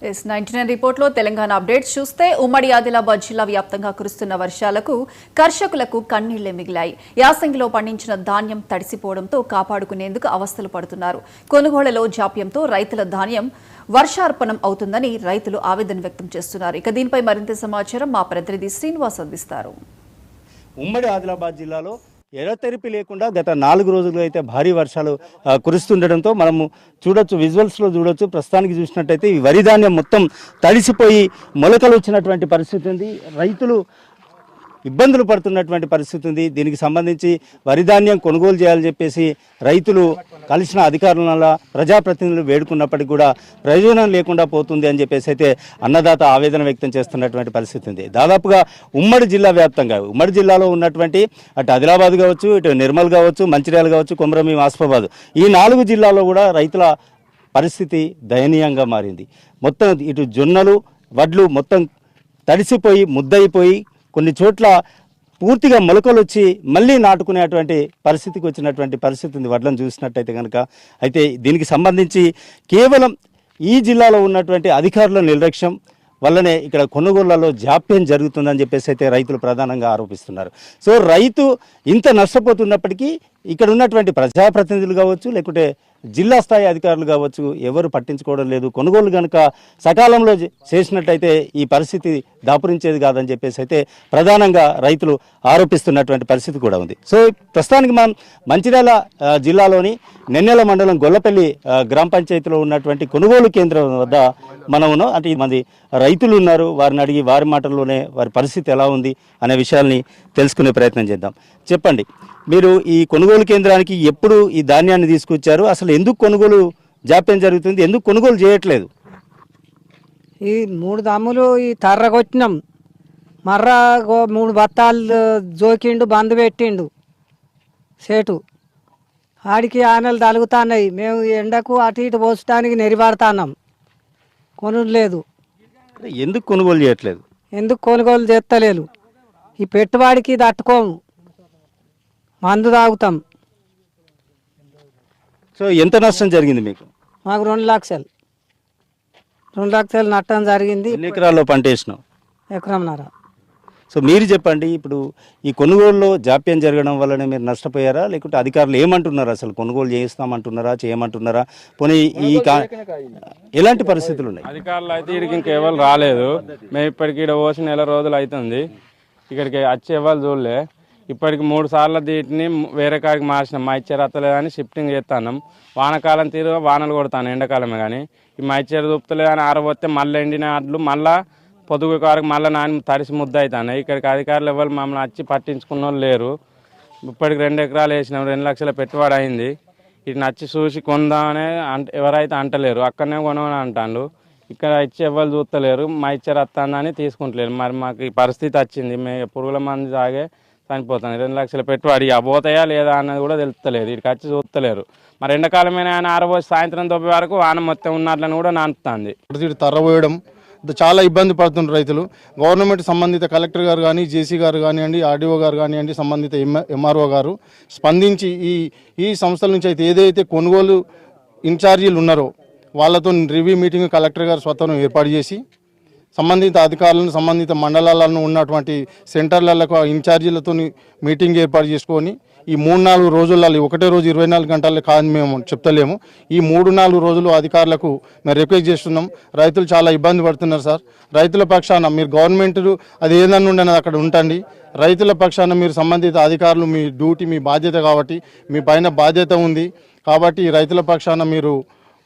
S99 రిపోర్ట్లో Telangana updates చూస్తే ఉమ్మడి ఆదిలాబాద్ జిల్లా వ్యాప్తంగా కురుస్తున్న వర్షాలకు కర్షకులకు కన్నీళ్లే మిగిలాయి. యాసంగిలో పండించిన ధాన్యం తడిసిపోవడంతో కాపాడుకునేందుకు అవస్థలు పడుతున్నారు. కొనుగోళ్లలో జాప్యంతో రైతుల ధాన్యం వర్షార్పణం అవుతుందని రైతులు ఆవేదన వ్యక్తం చేస్తున్నారు. ఇక దీనిపై మరింత సమాచారం మా ప్రతినిధి శ్రీనివాస్ అందిస్తారు. ఉమ్మడి ఆదిలాబాద్ జిల్లాలో ఎడతెరిపి లేకుండా గత 4 రోజులుగా అయితే భారీ వర్షాలు కురుస్తుండటంతో మనము చూడొచ్చు, విజువల్స్లో చూడొచ్చు. ప్రస్తుతానికి చూసినట్టయితే ఈ వరి ధాన్యం మొత్తం తడిసిపోయి మొలకలు వచ్చినటువంటి పరిస్థితి ఉంది. రైతులు ఇబ్బందులు పడుతున్నటువంటి పరిస్థితి ఉంది. దీనికి సంబంధించి వరి ధాన్యం కొనుగోలు చేయాలని చెప్పేసి రైతులు కలిసిన అధికారుల ప్రజాప్రతినిధులు వేడుకున్నప్పటికీ కూడా ప్రయోజనం లేకుండా పోతుంది అని చెప్పేసి అయితే అన్నదాత ఆవేదన వ్యక్తం చేస్తున్నటువంటి పరిస్థితి ఉంది. దాదాపుగా ఉమ్మడి జిల్లా వ్యాప్తంగా ఉమ్మడి జిల్లాలో ఉన్నటువంటి అటు ఆదిలాబాద్ కావచ్చు, ఇటు నిర్మల్ కావచ్చు, మంచిర్యాల కావచ్చు, కొమరంభీం, ఆసిఫాబాద్ ఈ 4 జిల్లాల్లో కూడా రైతుల పరిస్థితి దయనీయంగా మారింది. మొత్తం ఇటు జొన్నలు, వడ్లు మొత్తం తడిసిపోయి ముద్దయిపోయి కొన్ని చోట్ల పూర్తిగా మొలకలు వచ్చి మళ్ళీ నాటుకునేటువంటి పరిస్థితికి వచ్చినటువంటి పరిస్థితి ఉంది వడ్లను చూసినట్టయితే కనుక. అయితే దీనికి సంబంధించి కేవలం ఈ జిల్లాలో ఉన్నటువంటి అధికారుల నిర్లక్ష్యం వల్లనే ఇక్కడ కొనుగోళ్లలో జాప్యం జరుగుతుందని చెప్పేసి అయితే రైతులు ప్రధానంగా ఆరోపిస్తున్నారు. సో రైతు ఇంత నష్టపోతున్నప్పటికీ ఇక్కడ ఉన్నటువంటి ప్రజాప్రతినిధులు కావచ్చు, లేకుంటే జిల్లా స్థాయి అధికారులు కావచ్చు, ఎవరు పట్టించుకోవడం లేదు. కొనుగోలు కనుక సకాలంలో చేసినట్టయితే ఈ పరిస్థితి దాపురించేది కాదని చెప్పేసి అయితే ప్రధానంగా రైతులు ఆరోపిస్తున్నటువంటి పరిస్థితి కూడా ఉంది. సో ప్రస్తుతానికి మనం మంచిర్యాల జిల్లాలోని నెన్నెల మండలం గొల్లపల్లి గ్రామ పంచాయతీలో ఉన్నటువంటి కొనుగోలు కేంద్రం వద్ద మనం ఉన్నాం. అంటే మంది రైతులు ఉన్నారు, వారిని అడిగి వారి మాటల్లోనే వారి పరిస్థితి ఎలా ఉంది అనే విషయాల్ని తెలుసుకునే ప్రయత్నం చేద్దాం. చెప్పండి, మీరు ఈ కొనుగోలు కేంద్రానికి ఎప్పుడు ఈ ధాన్యాన్ని తీసుకొచ్చారు? అసలు ఎందుకు కొనుగోలు జాప్యం జరుగుతుంది? ఎందుకు కొనుగోలు చేయట్లేదు? ఈ 3 దమ్ములు ఈ తర్రగొచ్చినాం, మర్ర 3 బత్తాలు జోకిండు, బంద్ పెట్టిండు సేటు. ఆడికి ఆనలు తలుగుతున్నాయి. మేము ఎండకు అటు ఇటు పోసడానికి నెరిపడుతున్నాం. కొనుగోలు లేదు. ఎందుకు కొనుగోలు చేయట్లేదు? ఎందుకు కొనుగోలు చేస్తలేదు? ఈ పెట్టుబడికి తట్టుకోము, మందు తాగుతాం. సో ఎంత నష్టం జరిగింది మీకు? మాకు 2 లక్షలు నష్టం జరిగింది. ఎన్ని ఎకరాల్లో పంట వేసినావు? ఎకరంన్నర. సో మీరు చెప్పండి, ఇప్పుడు ఈ కొనుగోలులో జాప్యం జరగడం వల్లనే మీరు నష్టపోయారా, లేకుంటే అధికారులు ఏమంటున్నారు? అసలు కొనుగోలు చేస్తామంటున్నారా, చేయమంటున్నారా? పోనీ ఈ ఎలాంటి పరిస్థితులు ఉన్నాయి? అధికారులు అయితే ఇక్కడికి ఇంకెవరు రాలేదు. మేము ఇప్పటికి ఇక్కడ పోసి 1 నెల రోజులు అవుతుంది. ఇక్కడికి వచ్చి ఎవరు చూడలే. ఇప్పటికి 3 సార్లు వీటిని వేరే కాడికి మార్చినాం. మా ఇచ్చేరు అత్తలేదని షిఫ్టింగ్ చేస్తున్నాం. వానకాలం తీరు వానలు కొడతాను, ఎండాకాలమే. కానీ ఈ మా ఇచ్చేరు చూపుతలేదని ఆరబోతే మళ్ళీ ఎండిన అడ్లు మళ్ళీ పొదుగు కారకు మళ్ళీ నాని తడిసి ముద్ద అవుతాను. ఇక్కడికి అధికారులు ఎవరు మమ్మల్ని వచ్చి పట్టించుకున్న వాళ్ళు లేరు. ఇప్పటికి 2 ఎకరాలు వేసినాం, 2 లక్షల పెట్టుబడి అయింది. వీటిని వచ్చి చూసి కొందామని ఎవరైతే అంటలేరు, అక్కడనే కొనమని అంటాను. ఇక్కడ ఇచ్చి ఎవరు చూస్తలేరు. మా ఇచ్చేరు వస్తుందని తీసుకుంటలేరు. మరి మాకు ఈ పరిస్థితి వచ్చింది. మేము పురుగుల మంది తాగే చనిపోతాను. 2 లక్షల పెట్టుబడి పోతాయా లేదా అన్నది కూడా తెలుస్తలేదు. ఇక్కడికి వచ్చి చూస్తలేరు. మరి ఎండాకాలమైన ఆయన ఆరబోసి సాయంత్రం తొప్పే వరకు వాన మొత్తం ఉన్నట్లని కూడా నానుతుంది. తరవేయడం చాలా ఇబ్బంది పడుతున్నారు రైతులు. గవర్నమెంట్ సంబంధిత కలెక్టర్ గారు కానీ, జేసీ గారు కానివ్వండి, ఆర్డీఓ గారు కానివ్వండి, సంబంధిత ఎంఆర్ఓ గారు స్పందించి ఈ సంస్థల నుంచి అయితే ఏదైతే కొనుగోలు ఇన్ఛార్జీలు ఉన్నారో వాళ్ళతో రివ్యూ మీటింగ్ కలెక్టర్ గారు స్వతహా ఏర్పాటు చేసి సంబంధిత అధికారులను, సంబంధిత మండలాలను ఉన్నటువంటి సెంటర్లకు ఇన్ఛార్జీలతో మీటింగ్ ఏర్పాటు చేసుకొని ఈ 3-4 రోజులలో, ఒకటే రోజు 24 గంటలు కాదని మేము చెప్తలేము. ఈ 3-4 రోజులు అధికారులకు మేము రిక్వెస్ట్ చేస్తున్నాం. రైతులు చాలా ఇబ్బంది పడుతున్నారు సార్. రైతుల పక్షాన మీరు గవర్నమెంట్ అది ఏదన్నా ఉండని అక్కడ ఉంటండి. రైతుల పక్షాన మీరు సంబంధిత అధికారులు, మీ డ్యూటీ, మీ బాధ్యత కాబట్టి మీ పైన బాధ్యత ఉంది కాబట్టి రైతుల పక్షాన మీరు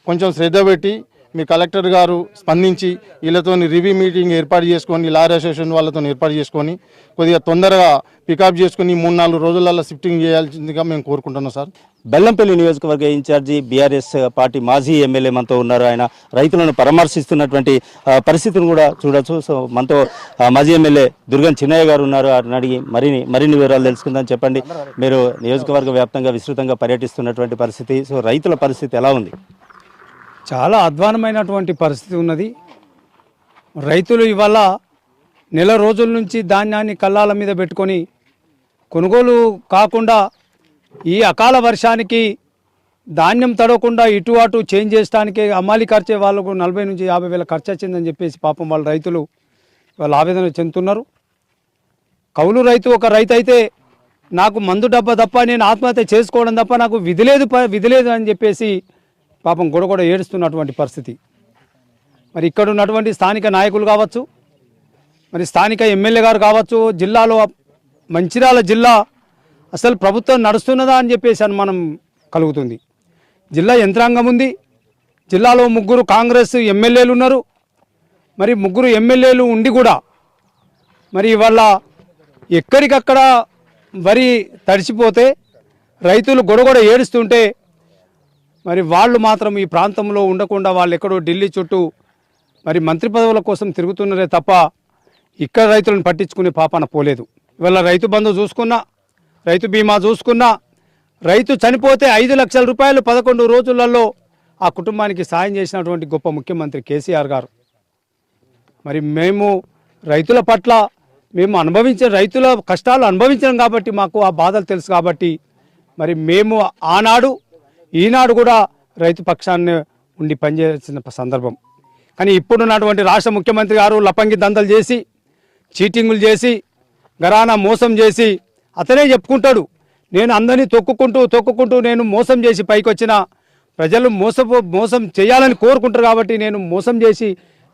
కొంచెం శ్రద్ధ పెట్టి మీ కలెక్టర్ గారు స్పందించి వీళ్ళతో రివ్యూ మీటింగ్ ఏర్పాటు చేసుకొని, లారీ అసోసియేషన్ వాళ్ళతో ఏర్పాటు చేసుకొని కొద్దిగా తొందరగా పికప్ చేసుకుని 3-4 రోజులలో షిఫ్టింగ్ చేయాల్సిందిగా మేము కోరుకుంటున్నాం సార్. బెల్లంపల్లి నియోజకవర్గ ఇన్ఛార్జి బీఆర్ఎస్ పార్టీ మాజీ ఎమ్మెల్యే మనతో ఉన్నారు. ఆయన రైతులను పరామర్శిస్తున్నటువంటి పరిస్థితిని కూడా చూడొచ్చు. సో మనతో మాజీ ఎమ్మెల్యే దుర్గం చిన్నయ్య గారు ఉన్నారు. ఆయన అడిగి మరిన్ని వివరాలు తెలుసుకుందాం. చెప్పండి, మీరు నియోజకవర్గ వ్యాప్తంగా విస్తృతంగా పర్యటిస్తున్నటువంటి పరిస్థితి, సో రైతుల పరిస్థితి ఎలా ఉంది? చాలా అధ్వానమైనటువంటి పరిస్థితి ఉన్నది. రైతులు ఇవాళ 1 నెల రోజుల నుంచి ధాన్యాన్ని కళ్ళాల మీద పెట్టుకొని కొనుగోలు కాకుండా ఈ అకాల వర్షానికి ధాన్యం తడవకుండా ఇటు అటు చేంజ్ చేయడానికే అమ్మాలి ఖర్చే వాళ్ళకు 40 నుంచి 50 వేల ఖర్చు వచ్చిందని చెప్పేసి పాపం వాళ్ళ రైతులు వాళ్ళు ఆవేదన చెందుతున్నారు. కౌలు రైతు ఒక రైతు అయితే నాకు మందు డబ్బా తప్ప నేను ఆత్మహత్య చేసుకోవడం తప్ప నాకు విధి లేదు అని చెప్పేసి పాపం గొడగొడ ఏడుస్తున్నటువంటి పరిస్థితి. మరి ఇక్కడ ఉన్నటువంటి స్థానిక నాయకులు కావచ్చు, మరి స్థానిక ఎమ్మెల్యే గారు కావచ్చు, జిల్లాలో మంచిర్యాల జిల్లా అసలు ప్రభుత్వం నడుస్తున్నదా అని చెప్పేసి అనుమానం కలుగుతుంది. జిల్లా యంత్రాంగం ఉంది, జిల్లాలో 3 కాంగ్రెస్ ఎమ్మెల్యేలు ఉన్నారు. మరి 3 ఎమ్మెల్యేలు ఉండి కూడా మరి ఇవాళ ఎక్కడికక్కడ వరి తడిసిపోతే రైతులు గొడగొడ ఏడుస్తుంటే మరి వాళ్ళు మాత్రం ఈ ప్రాంతంలో ఉండకుండా వాళ్ళు ఎక్కడో ఢిల్లీ చుట్టూ మరి మంత్రి పదవుల కోసం తిరుగుతున్నారే తప్ప ఇక్కడ రైతులను పట్టించుకునే పాపాన పోలేదు. ఇవాళ రైతు బంధు చూసుకున్నా, రైతు బీమా చూసుకున్నా, రైతు చనిపోతే 5 లక్షల రూపాయలు 11 రోజులలో ఆ కుటుంబానికి సాయం చేసినటువంటి గొప్ప ముఖ్యమంత్రి కేసీఆర్ గారు. మరి మేము రైతుల పట్ల రైతుల కష్టాలు అనుభవించాం కాబట్టి మాకు ఆ బాధలు తెలుసు కాబట్టి మరి మేము ఆనాడు ఈనాడు కూడా రైతు పక్షాన్ని ఉండి పనిచేసిన సందర్భం. కానీ ఇప్పుడున్నటువంటి రాష్ట్ర ముఖ్యమంత్రి గారు లపంగి దందలు చేసి, చీటింగులు చేసి, గరానా మోసం చేసి అతనే చెప్పుకుంటాడు, నేను అందరినీ తొక్కుకుంటూ నేను మోసం చేసి పైకి వచ్చిన, ప్రజలు మోసం చేయాలని కోరుకుంటారు కాబట్టి నేను మోసం చేసి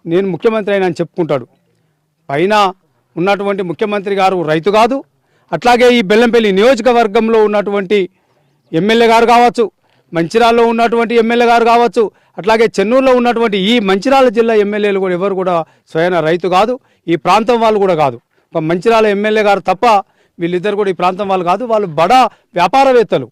నేను ముఖ్యమంత్రి అయినా అని చెప్పుకుంటాడు. పైన ఉన్నటువంటి ముఖ్యమంత్రి గారు రైతు కాదు. అట్లాగే ఈ బెల్లంపల్లి నియోజకవర్గంలో ఉన్నటువంటి ఎమ్మెల్యే గారు కావచ్చు, మంచిర్యాలలో ఉన్నటువంటి ఎమ్మెల్యే గారు కావచ్చు, అట్లాగే చెన్నూరులో ఉన్నటువంటి ఈ మంచిర్యాల జిల్లా ఎమ్మెల్యేలు కూడా ఎవరు కూడా స్వయం రైతు కాదు, ఈ ప్రాంతం వాళ్ళు కూడా కాదు. ఒక మంచిర్యాల ఎమ్మెల్యే గారు తప్ప వీళ్ళిద్దరు కూడా ఈ ప్రాంతం వాళ్ళు కాదు. వాళ్ళు బడా వ్యాపారవేత్తలు,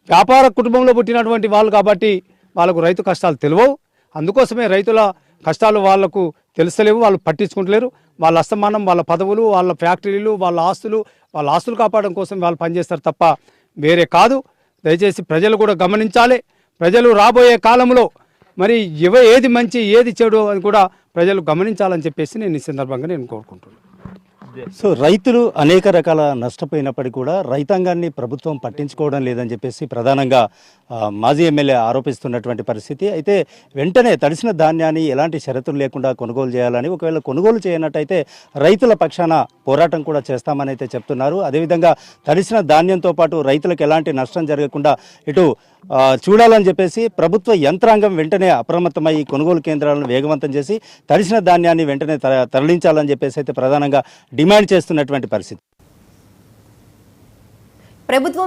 వ్యాపార కుటుంబంలో పుట్టినటువంటి వాళ్ళు కాబట్టి వాళ్ళకు రైతు కష్టాలు తెలియవు. అందుకోసమే రైతుల కష్టాలు వాళ్లకు తెలుస్తలేవు, వాళ్ళు పట్టించుకుంటలేరు. వాళ్ళ అస్తమానం వాళ్ళ పదవులు, వాళ్ళ ఫ్యాక్టరీలు, వాళ్ళ ఆస్తులు కాపాడడం కోసం వాళ్ళు పనిచేస్తారు తప్ప వేరే కాదు. దయచేసి ప్రజలు కూడా గమనించాలి. ప్రజలు రాబోయే కాలంలో మరి ఏది మంచి ఏది చెడు అని కూడా ప్రజలు గమనించాలని చెప్పేసి నేను ఈ సందర్భంగా నేను కోరుకుంటున్నాను. సో రైతులు అనేక రకాల నష్టపోయినప్పటికీ కూడా రైతాంగాన్ని ప్రభుత్వం పట్టించుకోవడం లేదని చెప్పేసి ప్రధానంగా మాజీ ఎమ్మెల్యే ఆరోపిస్తున్నటువంటి పరిస్థితి. అయితే వెంటనే తడిసిన ధాన్యాన్ని ఎలాంటి షరతులు లేకుండా కొనుగోలు చేయాలని, ఒకవేళ కొనుగోలు చేయనట్టయితే రైతుల పక్షాన పోరాటం కూడా చేస్తామని అయితే చెప్తున్నారు. అదేవిధంగా తడిసిన ధాన్యంతో పాటు రైతులకు ఎలాంటి నష్టం జరగకుండా ఇటు చూడాలని చెప్పేసి ప్రభుత్వ యంత్రాంగం వెంటనే అప్రమత్తమై కొనుగోలు కేంద్రాలను వేగవంతం చేసి తడిసిన ధాన్యాన్ని వెంటనే తరలించాలని చెప్పేసి అయితే ప్రధానంగా డిమాండ్ చేస్తున్నటువంటి పరిస్థితి. ప్రభుత్వం